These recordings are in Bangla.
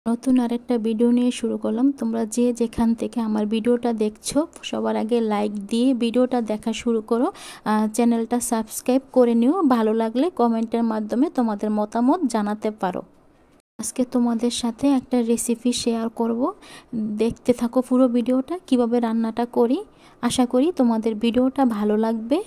নতুন আরেকটা ভিডিও নিয়ে শুরু করলাম। তোমরা যে যেখান থেকে আমার ভিডিওটা দেখছো সবার আগে লাইক দিয়ে ভিডিওটা দেখা শুরু করো। চ্যানেলটা সাবস্ক্রাইব করে নিও। ভালো লাগলে কমেন্টের মাধ্যমে তোমাদের মতামত জানাতে পারো। আজকে তোমাদের সাথে একটা রেসিপি শেয়ার করব। দেখতে থাকো পুরো ভিডিওটা, কিভাবে রান্নাটা করি। আশা করি তোমাদের ভিডিওটা ভালো লাগবে।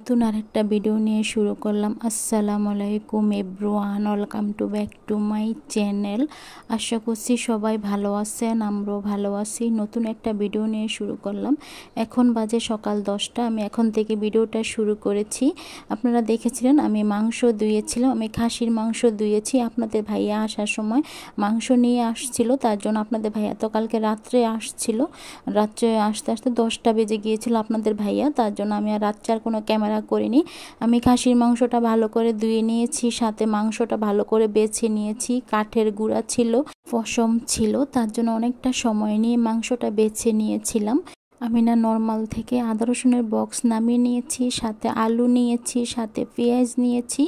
নতুন আরেকটা ভিডিও নিয়ে শুরু করলাম। আসসালামু আলাইকুম everyone, welcome to back to my channel. আশা করছি সবাই ভালো আছেন, আমরাও ভালো আছি। নতুন একটা ভিডিও নিয়ে শুরু করলাম। এখন বাজে সকাল 10টা। আমি এখন থেকে ভিডিওটা শুরু করেছি। আপনারা দেখেছিলেন আমি মাংস ধুয়েছিলাম, আমি খাসির মাংস ধুয়েছি। আপনাদের ভাইয়া আসার সময় মাংস নিয়ে আসছিল, তার জন্য আপনাদের ভাইয়া তো কালকে রাত্রে আসছিল। রাত্রে আসতে আসতে 10টা বেজে গিয়েছিল আপনাদের ভাইয়া, তার জন্য আমি আর রাত্রে আর কোনো ক্যামেরা করিনি। আমি খাসির মাংসটা ভালো করে ধুয়ে নিয়েছি, সাথে মাংসটা ভালো করে বেছে নিয়েছি। কাঠের গুঁড়া ছিল, পশম ছিল, তার জন্য অনেকটা সময় নিয়ে মাংসটা বেছে নিয়েছিলাম। আমি নর্মাল থেকে আদা রসুনের বক্স নামিয়ে নিয়েছি, সাথে আলু নিয়েছি, সাথে পেঁয়াজ নিয়েছি।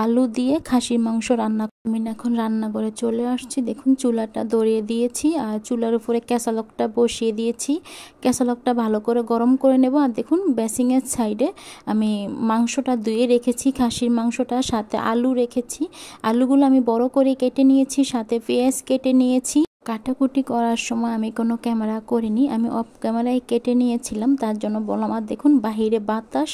আলু দিয়ে খাসির মাংস রান্না আমি এখন রান্নাঘরে চলে আসছি। দেখুন চুলাটা ধরিয়ে দিয়েছি আর চুলার উপরে ক্যাসালকটা বসিয়ে দিয়েছি। ক্যাসালকটা ভালো করে গরম করে নেব। আর দেখুন বেসিংয়ের সাইডে আমি মাংসটা ধুয়ে রেখেছি, খাসির মাংসটা, সাথে আলু রেখেছি। আলুগুলো আমি বড় করে কেটে নিয়েছি, সাথে পেঁয়াজ কেটে নিয়েছি। কাটাকুটি করার সময় আমি কোনো ক্যামেরা করিনি, আমি অফ ক্যামেরায় কেটে নিয়েছিলাম, তার জন্য বললাম। আর দেখুন বাহিরে বাতাস,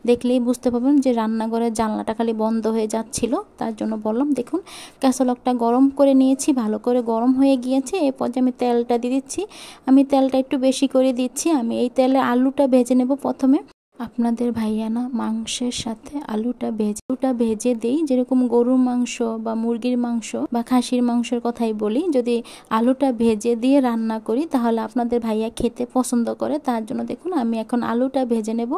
দেখলেই বুঝতে পারবেন যে রান্নাঘরের জানলাটা খালি বন্ধ হয়ে যাচ্ছিল, তার জন্য বললাম। দেখুন ক্যাসালকটা গরম করে নিয়েছি, ভালো করে গরম হয়ে গিয়েছে। এরপর যে আমি তেলটা দিয়ে দিচ্ছি, আমি তেলটা একটু বেশি করে দিচ্ছি। আমি এই তেলে আলুটা ভেজে নেব প্রথমে। আপনাদের ভাইয়া মাংসের সাথে আলুটা ভেজে দেই। যেরকম গরুর মাংস বা মুরগির মাংস বা খাসির মাংসের কথাই বলি, যদি আলুটা ভেজে দিয়ে রান্না করি তাহলে আপনাদের ভাইয়া খেতে পছন্দ করে, তার জন্য দেখুন আমি এখন আলুটা ভেজে নেব।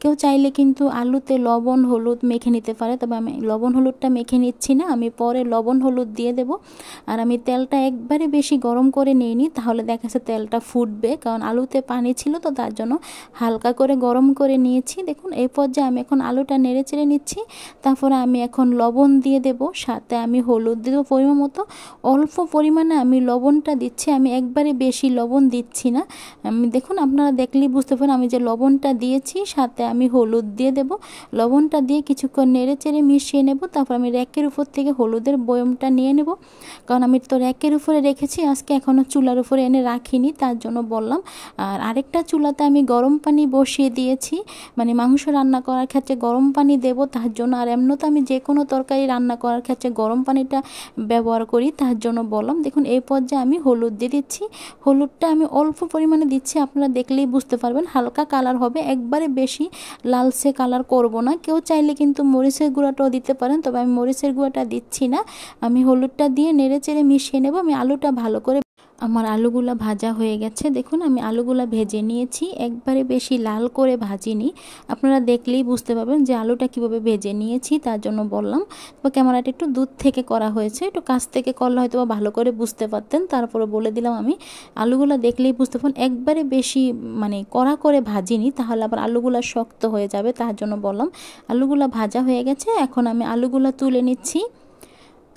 কেউ চাইলে কিন্তু আলুতে লবণ হলুদ মেখে নিতে পারে, তবে আমি লবণ হলুদটা মেখে নিচ্ছি না, আমি পরে লবণ হলুদ দিয়ে দেব। আর আমি তেলটা একবারে বেশি গরম করে নিইনি, তাহলে দেখা যাচ্ছে তেলটা ফুটবে, কারণ আলুতে পানি ছিল, তো তার জন্য হালকা করে গরম করে নিয়েছি। দেখুন এই পর্যায়ে আমি এখন আলুটা নেড়ে চেড়ে নিচ্ছি। তারপরে আমি এখন লবণ দিয়ে দেব, সাথে আমি হলুদ দিয়ে দেবো পরিমাণ মতো। অল্প পরিমাণে আমি লবণটা দিচ্ছি, আমি একবারে বেশি লবণ দিচ্ছি না। আমি দেখুন আপনারা দেখলেই বুঝতে পারেন আমি যে লবণটা দিয়েছি, সাথে আমি হলুদ দিয়ে দেব। লবণটা দিয়ে কিছুক্ষণ নেড়ে চেড়ে মিশিয়ে নেব। তারপর আমি র্যাকের উপর থেকে হলুদের বয়মটা নিয়ে নেব, কারণ আমি তো র্যাকের উপরে রেখেছি, আজকে এখনও চুলার উপরে এনে রাখিনি, তার জন্য বললাম। আর আরেকটা চুলাতে আমি গরম পানি বসিয়ে দিয়েছি, মানে মাংস রান্না করার ক্ষেত্রে গরম পানি দেব তার জন্য। আর এমনি তো আমি যে কোনো তরকারি রান্না করার ক্ষেত্রে গরম পানিটা ব্যবহার করি, তার জন্য বললাম। দেখুন এই পর্যায়ে আমি হলুদ দিয়ে দিচ্ছি। হলুদটা আমি অল্প পরিমাণে দিচ্ছি, আপনারা দেখলেই বুঝতে পারবেন। হালকা কালার হবে, একবারে বেশি লালচে কালার করব না। কেউ চাইলে কিন্তু মরিচের গুঁড়াটাও দিতে পারেন, তবে আমি মরিচের গুঁড়াটা দিচ্ছি না। আমি হলুদটা দিয়ে নেড়ে চেড়ে মিশিয়ে নেব। আমি আলুটা ভালো করে, আমার আলুগুলা ভাজা হয়ে গেছে। দেখুন আমি আলুগুলা ভেজে নিয়েছি, একবারে বেশি লাল করে ভাজিনি। আপনারা দেখলেই বুঝতে পারবেন যে আলুটা কিভাবে ভেজে নিয়েছি, তার জন্য বললাম। তো ক্যামেরাটা একটু দূর থেকে করা হয়েছে, একটু কাছ থেকে করলে হয়তো ভালো করে বুঝতে পারতেন, তারপরে বলে দিলাম আমি। আলুগুলা দেখলেই বুঝতে পারেন একবারে বেশি মানে কড়া করে ভাজিনি, তাহলে আবার আলুগুলা শক্ত হয়ে যাবে, তার জন্য বললাম। আলুগুলা ভাজা হয়ে গেছে, এখন আমি আলুগুলা তুলে নিচ্ছি।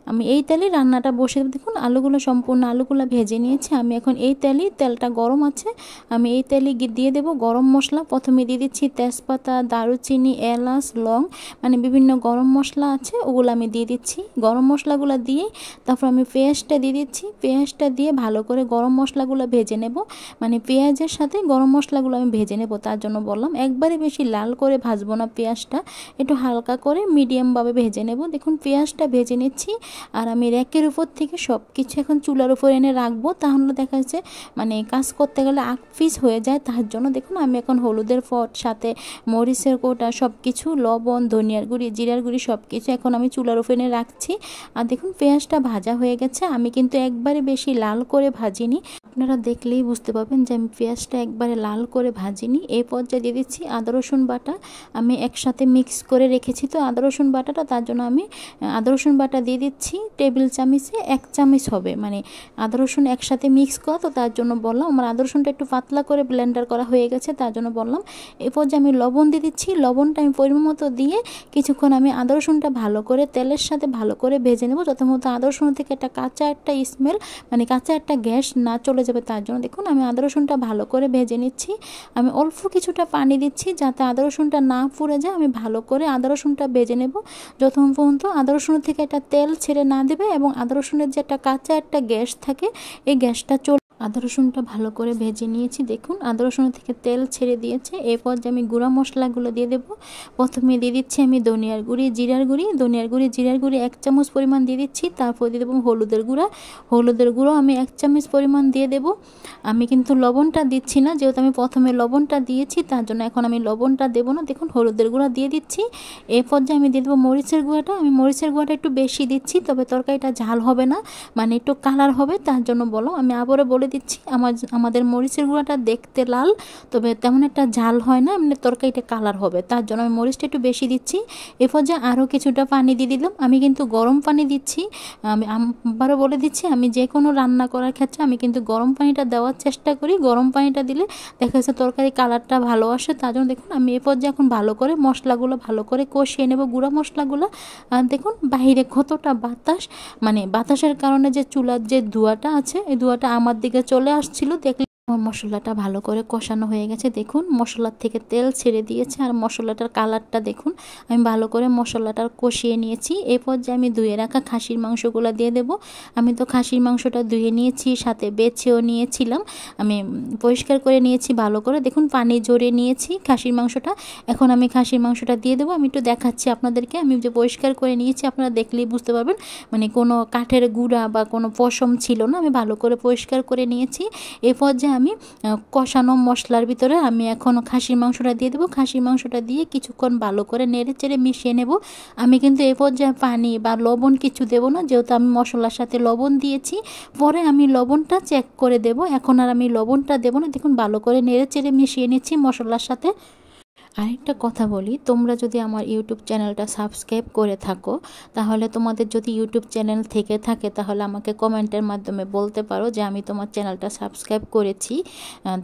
আমি এই তেলেই রান্নাটা বসে দেবো। দেখুন আলুগুলো সম্পূর্ণ আলুগুলো ভেজে নিয়েছি আমি। এখন এই তেলটা গরম আছে, আমি এই তেলে দিয়ে দেবো গরম মশলা। প্রথমে দিয়ে দিচ্ছি তেজপাতা, দারুচিনি, এলাচ, লং, মানে বিভিন্ন গরম মশলা আছে ওগুলো আমি দিয়ে দিচ্ছি। গরম মশলাগুলো দিয়ে তারপর আমি পেঁয়াজটা দিয়ে দিচ্ছি। পেঁয়াজটা দিয়ে ভালো করে গরম মশলাগুলো ভেজে নেব, মানে পেঁয়াজের সাথে গরম মশলাগুলো আমি ভেজে নেব। তার জন্য বললাম একবারে বেশি লাল করে ভাজবো না পেঁয়াজটা, একটু হালকা করে মিডিয়ামভাবে ভেজে নেব। দেখুন পেঁয়াজটা ভেজে নিচ্ছি আর আমি র্যাকের উপর থেকে সব কিছু এখন চুলার উপর এনে রাখবো, তাহলে দেখা যাচ্ছে মানে কাজ করতে গেলে আকপিস হয়ে যায়। তার জন্য দেখুন আমি এখন হলুদের ফট সাথে মরিচের কোটা সব কিছু, লবণ, ধনিয়ার গুঁড়ি, জিরার গুঁড়ি সব কিছু এখন আমি চুলার উপর এনে রাখছি। আর দেখুন পেঁয়াজটা ভাজা হয়ে গেছে, আমি কিন্তু একবারে বেশি লাল করে ভাজিনি, আপনারা দেখলেই বুঝতে পারবেন যে আমি পেঁয়াজটা একবারে লাল করে ভাজিনি। এই পর্যায়ে দিয়ে দিচ্ছি আদা রসুন বাটা, আমি একসাথে মিক্স করে রেখেছি তো আদা রসুন বাটাটা, তার জন্য আমি আদা রসুন বাটা দিয়ে দিচ্ছি টেবিল চামচে 1 চামচ হবে, মানে আদা রসুন একসাথে মিক্স করা তো তার জন্য বললাম। আমার আদা রসুনটা একটু পাতলা করে ব্লেন্ডার করা হয়ে গেছে তার জন্য বললাম। এই পর্যায়ে আমি লবণ দিয়ে দিচ্ছি, লবণটা আমি পরিমাণ মতো দিয়ে কিছুক্ষণ আমি আদা রসুনটা ভালো করে তেলের সাথে ভালো করে ভেজে নেব, যত মতো আদা রসুন থেকে কাঁচা একটা স্মেল, মানে কাঁচা একটা গ্যাস না চলে যাবে। তার জন্য দেখুন আমি আদা রসুনটা ভালো করে ভেজে নিচ্ছি। আমি অল্প কিছুটা পানি দিচ্ছি যাতে আদা রসুনটা না পুড়ে যায়। আমি ভালো করে আদা রসুনটা ভেজে নেব যতক্ষণ পর্যন্ত আদা রসুন থেকে একটা তেল ছেড়ে না দেবে এবং আদা রসুনের যে একটা কাঁচা একটা গ্যাস থাকে এই গ্যাসটা আদা রসুনটা ভালো করে ভেজে নিয়েছি। দেখুন আদা রসুন থেকে তেল ছেড়ে দিয়েছে। এরপর যে আমি গুঁড়া মশলাগুলো দিয়ে দেবো। প্রথমে দিয়ে দিচ্ছি আমি ধনিয়ার গুঁড়ি, জিরার গুঁড়ি, জিরার গুঁড়ি 1 চামচ পরিমাণ দিয়ে দিচ্ছি। তারপর দিয়ে দেবো হলুদের গুঁড়ো আমি 1 চামচ পরিমাণ দিয়ে দেবো। আমি কিন্তু লবণটা দিচ্ছি না, যেহেতু আমি প্রথমে লবণটা দিয়েছি তার জন্য এখন আমি লবণটা দেবো না। দেখুন হলুদের গুঁড়া দিয়ে দিচ্ছি। এরপর যে আমি দিয়ে দেবো মরিচের গুঁড়াটা, আমি মরিচের গুঁড়াটা একটু বেশি দিচ্ছি, তবে তরকারিটা ঝাল হবে না, মানে একটু কালার হবে তার জন্য বলো। আমি আবারও বলে দিচ্ছি আমাদের মরিচের গুঁড়াটা দেখতে লাল, তবে তেমন একটা ঝাল হয় না, এমনি তরকারিটা কালার হবে, তার জন্য আমি মরিচটা একটু বেশি দিচ্ছি। এরপর যে আরও কিছুটা পানি দিয়ে দিলাম, আমি কিন্তু গরম পানি দিচ্ছি। আমি আবারও বলে দিচ্ছি আমি যে কোনো রান্না করার ক্ষেত্রে আমি কিন্তু গরম পানিটা দেওয়ার চেষ্টা করি। গরম পানিটা দিলে দেখা যাচ্ছে তরকারি কালারটা ভালো আসে, তার জন্য দেখুন আমি এরপর যে এখন ভালো করে মশলাগুলো ভালো করে কষিয়ে নেব, গুঁড়া মশলাগুলো। দেখুন বাইরে কতটা বাতাস, মানে বাতাসের কারণে যে চুলার যে ধোঁয়াটা আছে এই ধোঁয়াটা আমার দিকে চলে আসছিল। দেখলে আমার মশলাটা ভালো করে কষানো হয়ে গেছে। দেখুন মশলার থেকে তেল ছেড়ে দিয়েছে আর মশলাটার কালারটা দেখুন। আমি ভালো করে মশলাটা কষিয়ে নিয়েছি। এরপর যে আমি ধুয়ে রাখা খাসির মাংসগুলো দিয়ে দেব। আমি তো খাসির মাংসটা ধুয়ে নিয়েছি, সাথে বেছেও নিয়েছিলাম, আমি পরিষ্কার করে নিয়েছি ভালো করে। দেখুন পানি ঝরিয়ে নিয়েছি খাসির মাংসটা। এখন আমি খাসির মাংসটা দিয়ে দেবো। আমি একটু দেখাচ্ছি আপনাদেরকে, আমি যে পরিষ্কার করে নিয়েছি আপনারা দেখলেই বুঝতে পারবেন, মানে কোনো কাঠের গুঁড়া বা কোনো পশম ছিল না, আমি ভালো করে পরিষ্কার করে নিয়েছি। এরপর যে আমি কষানো মশলার ভিতরে আমি এখন খাসির মাংসটা দিয়ে দেবো। খাসির মাংসটা দিয়ে কিছুক্ষণ ভালো করে নেড়ে চেড়ে মিশিয়ে নেব। আমি কিন্তু এ পর্যায়ে পানি বা লবণ কিছু দেবো না, যেহেতু আমি মশলার সাথে লবণ দিয়েছি, পরে আমি লবণটা চেক করে দেব। এখন আর আমি লবণটা দেবো না। দেখুন ভালো করে নেড়ে চেড়ে মিশিয়ে নিচ্ছি মশলার সাথে। আরেকটা কথা বলি, তোমরা যদি আমার ইউটিউব চ্যানেলটা সাবস্ক্রাইব করে থাকো, তাহলে তোমাদের যদি ইউটিউব চ্যানেল থেকে থাকে তাহলে আমাকে কমেন্টের মাধ্যমে বলতে পারো যে আমি তোমার চ্যানেলটা সাবস্ক্রাইব করেছি,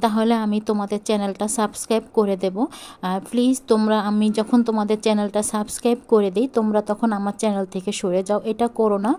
তাহলে আমি তোমাদের চ্যানেলটা সাবস্ক্রাইব করে দেব। আর প্লিজ তোমরা, আমি যখন তোমাদের চ্যানেলটা সাবস্ক্রাইব করে দিই তোমরা তখন আমার চ্যানেল থেকে সরে যাও, এটা করো না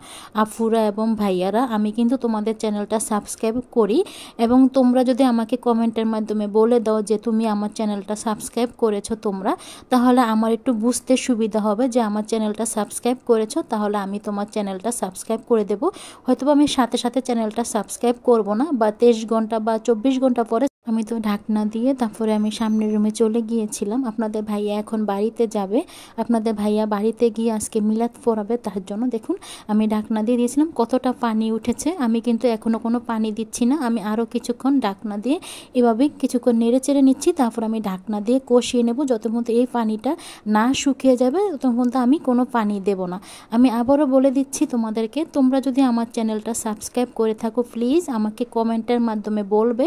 আপুরা এবং ভাইয়ারা। আমি কিন্তু তোমাদের চ্যানেলটা সাবস্ক্রাইব করি, এবং তোমরা যদি আমাকে কমেন্টের মাধ্যমে বলে দাও যে তুমি আমার চ্যানেলটা সাবস্ক্রাইব করে তোমরা, তাহলে আমার একটু বুঝতে সুবিধা হবে যে আমার চ্যানেলটা সাবস্ক্রাইব করেছো, তাহলে আমি তোমার চ্যানেলটা সাবস্ক্রাইব করে দেব। হয়তো আমি সাথে সাথে চ্যানেলটা সাবস্ক্রাইব করব না, বা 23 ঘন্টা বা 24 ঘন্টা পরে। আমি তো ঢাকনা দিয়ে তারপরে আমি সামনের রুমে চলে গিয়েছিলাম। আপনাদের ভাইয়া এখন বাড়িতে যাবে, আপনাদের ভাইয়া বাড়িতে গিয়ে আজকে মিলাদ পড়াবে, তার জন্য দেখুন আমি ঢাকনা দিয়ে দিয়েছিলাম। কতটা পানি উঠেছে, আমি কিন্তু এখনও কোনো পানি দিচ্ছি না, আমি আরও কিছুক্ষণ ঢাকনা দিয়ে এভাবে কিছুক্ষণ নেড়ে চেড়ে নিচ্ছি। তারপর আমি ঢাকনা দিয়ে কষিয়ে নেব, যত পর্যন্ত এই পানিটা না শুকিয়ে যাবে তত পর্যন্ত আমি কোনো পানি দেব না। আমি আবারও বলে দিচ্ছি তোমাদেরকে, তোমরা যদি আমার চ্যানেলটা সাবস্ক্রাইব করে থাকো প্লিজ আমাকে কমেন্টের মাধ্যমে বলবে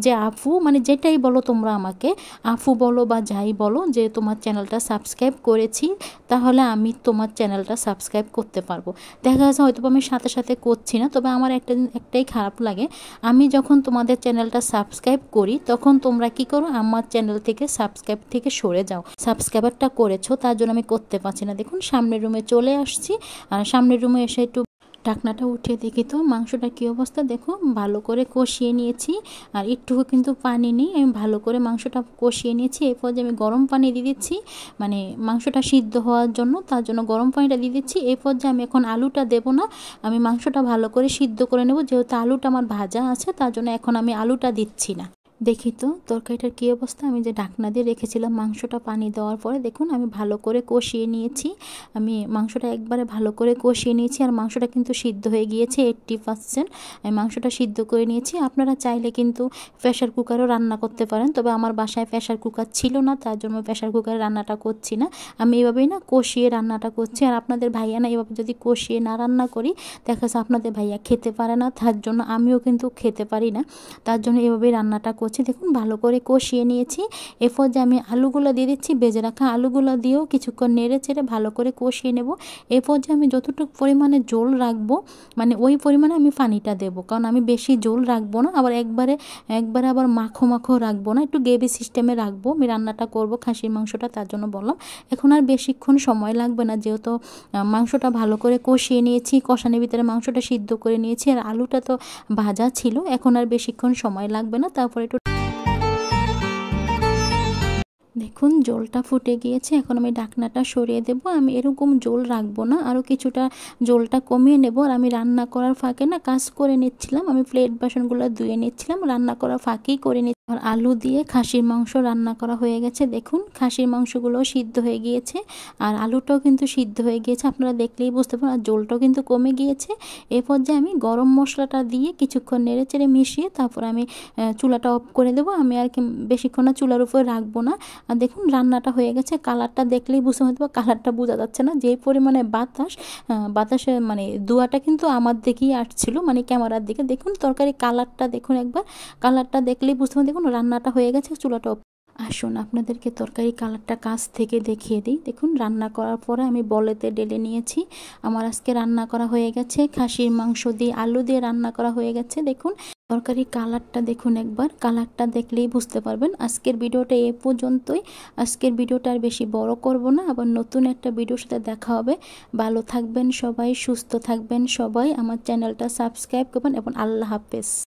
যে আপু, মানে যেটাই বলো তোমরা আমাকে আপু বলো বা যাই বলো, যে তোমার চ্যানেলটা সাবস্ক্রাইব করেছি, তাহলে আমি তোমার চ্যানেলটা সাবস্ক্রাইব করতে পারবো। দেখা যাচ্ছে হয়তো আমি সাথে সাথে করছি না, তবে আমার একটাই খারাপ লাগে, আমি যখন তোমাদের চ্যানেলটা সাবস্ক্রাইব করি তখন তোমরা কি করো, আমার চ্যানেল থেকে সাবস্ক্রাইব থেকে সরে যাও। সাবস্ক্রাইবারটা করেছো তার জন্য আমি করতে পারছি না। দেখুন সামনের রুমে চলে আসছি, আর সামনের রুমে এসে একটু ঢাকনাটা উঠিয়ে দেখি তো মাংসটা কী অবস্থা। দেখো ভালো করে কষিয়ে নিয়েছি, আর একটুকু কিন্তু পানি নেই। আমি ভালো করে মাংসটা কষিয়ে নিয়েছি। এরপর যে আমি গরম পানি দিয়ে দিচ্ছি, মানে মাংসটা সিদ্ধ হওয়ার জন্য, তার জন্য গরম পানিটা দিয়ে দিচ্ছি। এরপর যে আমি এখন আলুটা দেবো না, আমি মাংসটা ভালো করে সিদ্ধ করে নেব। যেহেতু আলুটা আমার ভাজা আছে, তার জন্য এখন আমি আলুটা দিচ্ছি না। দেখি তো তরকারিটার কী অবস্থা। আমি যে ঢাকনা দিয়ে রেখেছিলাম মাংসটা পানি দেওয়ার পরে, দেখুন আমি ভালো করে কষিয়ে নিয়েছি। আমি মাংসটা একবারে ভালো করে কষিয়ে নিয়েছি, আর মাংসটা কিন্তু সিদ্ধ হয়ে গিয়েছে 80%। আমি মাংসটা সিদ্ধ করে নিয়েছি। আপনারা চাইলে কিন্তু প্রেশার কুকারও রান্না করতে পারেন, তবে আমার বাসায় প্রেশার কুকার ছিল না, তার জন্য প্রেশার কুকারে রান্নাটা করছি না। আমি এভাবেই না কষিয়ে রান্নাটা করছি। আর আপনাদের ভাইয়া না এভাবে যদি কষিয়ে না রান্না করি, দেখা যাচ্ছে আপনাদের ভাইয়া খেতে পারে না, তার জন্য আমিও কিন্তু খেতে পারি না, তার জন্য এভাবেই রান্নাটা করছি। দেখুন ভালো করে কষিয়ে নিয়েছি। এরপর যে আমি আলুগুলো দিয়ে দিচ্ছি, ভেজে রাখা আলুগুলো দিয়েও কিছুক্ষণ নেড়ে চেড়ে ভালো করে কষিয়ে নেব। এরপর যে আমি যতটুকু পরিমাণে ঝোল রাখবো, মানে ওই পরিমাণে আমি পানিটা দেবো, কারণ আমি বেশি ঝোল রাখবো না, আবার একবারে আবার মাখো মাখো রাখবো না, একটু গ্রেভি সিস্টেমে রাখবো। আমি রান্নাটা করব খাসির মাংসটা, তার জন্য বললাম। এখন আর বেশিক্ষণ সময় লাগবে না, যেহেতু মাংসটা ভালো করে কষিয়ে নিয়েছি, কষানোর ভিতরে মাংসটা সিদ্ধ করে নিয়েছি, আর আলুটা তো ভাজা ছিল। এখন আর বেশিক্ষণ সময় লাগবে না। তারপরে একটু দেখুন জলটা ফুটে গিয়েছে। এখন আমি ঢাকনাটা সরিয়ে দেব। আমি এরকম জল রাখবো না, আরও কিছুটা জলটা কমিয়ে নেব। আর আমি রান্না করার ফাঁকে না কাজ করে নিচ্ছিলাম, আমি প্লেট বাসনগুলো ধুয়ে নিচ্ছিলাম, রান্না করার ফাঁকেই করে নিচ্ছিলাম। আর আলু দিয়ে খাসির মাংস রান্না করা হয়ে গেছে। দেখুন খাসির মাংসগুলো সিদ্ধ হয়ে গিয়েছে, আর আলুটাও কিন্তু সিদ্ধ হয়ে গিয়েছে, আপনারা দেখলেই বুঝতে পারেন। আর জলটাও কিন্তু কমে গিয়েছে। এরপর যে আমি গরম মশলাটা দিয়ে কিছুক্ষণ নেড়ে চেড়ে মিশিয়ে তারপর আমি চুলাটা অফ করে দেবো। আমি আর কি বেশিক্ষণ না চুলার উপরে রাখবো না। আর দেখুন রান্নাটা হয়ে গেছে। কালারটা দেখলেই বুঝতে হয়তো কালারটা বোঝা যাচ্ছে না, যে পরিমাণে বাতাসে মানে ধোঁয়াটা কিন্তু আমার দিকেই আসছিল, মানে ক্যামেরার দিকে। দেখুন তরকারি কালারটা দেখুন একবার, কালারটা দেখলেই বুঝতে হবে। দেখুন রান্নাটা হয়ে গেছে, চুলাটা। আসুন আপনাদেরকে তরকারি কালারটা কাছ থেকে দেখিয়ে দিই। দেখুন রান্না করার পরে আমি বলেতে ঢেলে নিয়েছি। আমার আজকে রান্না করা হয়ে গেছে, খাসির মাংস দিয়ে আলু দিয়ে রান্না করা হয়ে গেছে। দেখুন তরকারি কালারটা দেখুন একবার, কালারটা দেখলেই বুঝতে পারবেন। আজকের ভিডিওটা এ পর্যন্তই। আজকের ভিডিওটা আর বেশি বড় করব না, আবার নতুন একটা ভিডিওর সাথে দেখা হবে। ভালো থাকবেন সবাই, সুস্থ থাকবেন সবাই, আমার চ্যানেলটা সাবস্ক্রাইব করবেন এবং আল্লাহ হাফেজ।